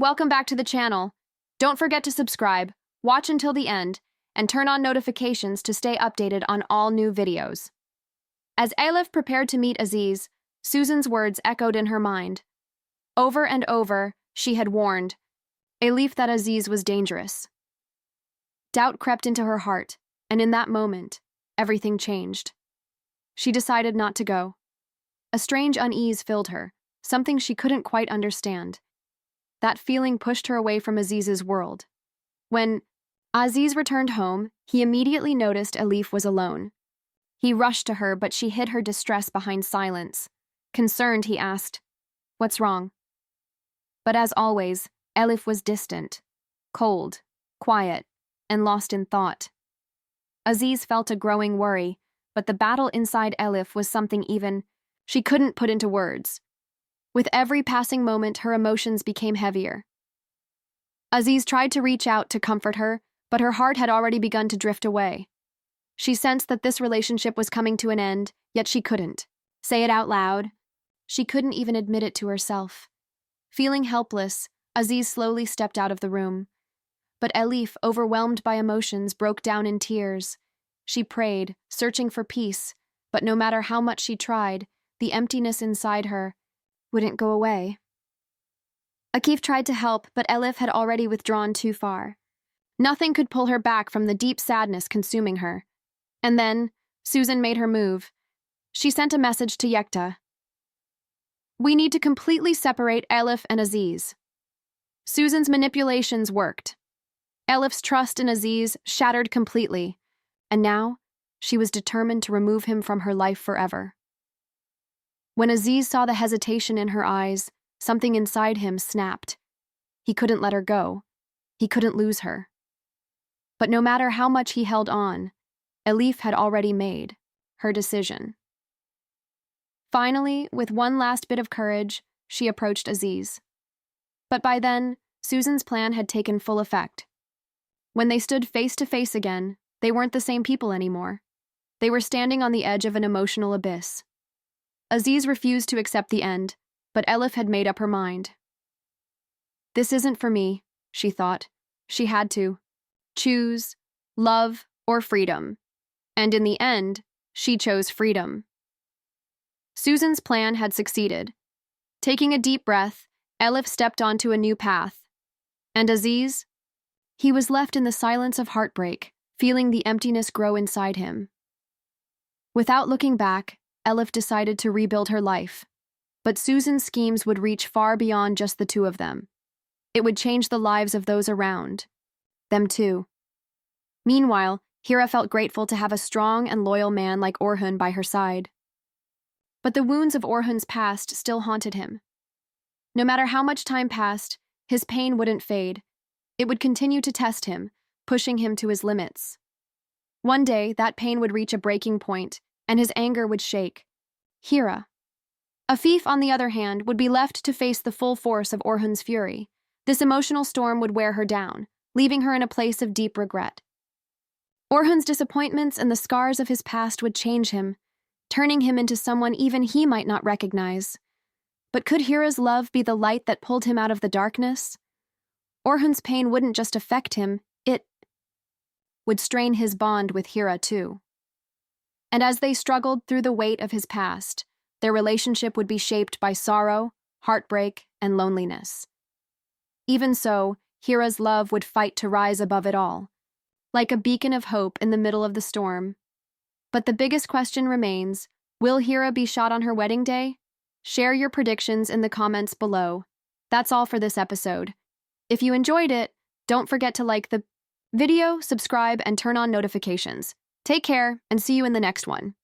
welcome back to the channel. Don't forget to subscribe, watch until the end, and turn on notifications to stay updated on all new videos. As Elif prepared to meet Aziz, Susan's words echoed in her mind. Over and over, she had warned Elif that Aziz was dangerous. Doubt crept into her heart, and in that moment, everything changed. She decided not to go. A strange unease filled her, something she couldn't quite understand. That feeling pushed her away from Aziz's world. When Aziz returned home, he immediately noticed Elif was alone. He rushed to her, but she hid her distress behind silence. Concerned, he asked, "What's wrong?" But as always, Elif was distant, cold, quiet, and lost in thought. Aziz felt a growing worry, but the battle inside Elif was something even she couldn't put into words. With every passing moment, her emotions became heavier. Aziz tried to reach out to comfort her, but her heart had already begun to drift away. She sensed that this relationship was coming to an end, yet she couldn't say it out loud. She couldn't even admit it to herself. Feeling helpless, Aziz slowly stepped out of the room. But Elif, overwhelmed by emotions, broke down in tears. She prayed, searching for peace, but no matter how much she tried, the emptiness inside her wouldn't go away. Akif tried to help, but Elif had already withdrawn too far. Nothing could pull her back from the deep sadness consuming her. And then, Susan made her move. She sent a message to Yekta. "We need to completely separate Elif and Aziz." Susan's manipulations worked. Elif's trust in Aziz shattered completely, and now she was determined to remove him from her life forever. When Aziz saw the hesitation in her eyes, something inside him snapped. He couldn't let her go. He couldn't lose her. But no matter how much he held on, Elif had already made her decision. Finally, with one last bit of courage, she approached Aziz. But by then, Susan's plan had taken full effect. When they stood face to face again, they weren't the same people anymore. They were standing on the edge of an emotional abyss. Aziz refused to accept the end, but Elif had made up her mind. "This isn't for me," she thought. She had to choose love or freedom. And in the end, she chose freedom. Susan's plan had succeeded. Taking a deep breath, Elif stepped onto a new path. And Aziz? He was left in the silence of heartbreak, feeling the emptiness grow inside him. Without looking back, Elif decided to rebuild her life. But Susan's schemes would reach far beyond just the two of them. It would change the lives of those around them too. Meanwhile, Hira felt grateful to have a strong and loyal man like Orhun by her side. But the wounds of Orhun's past still haunted him. No matter how much time passed, his pain wouldn't fade. It would continue to test him, pushing him to his limits. One day, that pain would reach a breaking point, and his anger would shake. Hira. Afif, on the other hand, would be left to face the full force of Orhun's fury. This emotional storm would wear her down, leaving her in a place of deep regret. Orhun's disappointments and the scars of his past would change him, turning him into someone even he might not recognize. But could Hira's love be the light that pulled him out of the darkness? Orhun's pain wouldn't just affect him, it would strain his bond with Hira too. And as they struggled through the weight of his past, their relationship would be shaped by sorrow, heartbreak, and loneliness. Even so, Hira's love would fight to rise above it all, like a beacon of hope in the middle of the storm. But the biggest question remains, will Hira be shot on her wedding day? Share your predictions in the comments below. That's all for this episode. If you enjoyed it, don't forget to like the video, subscribe, and turn on notifications. Take care, and see you in the next one.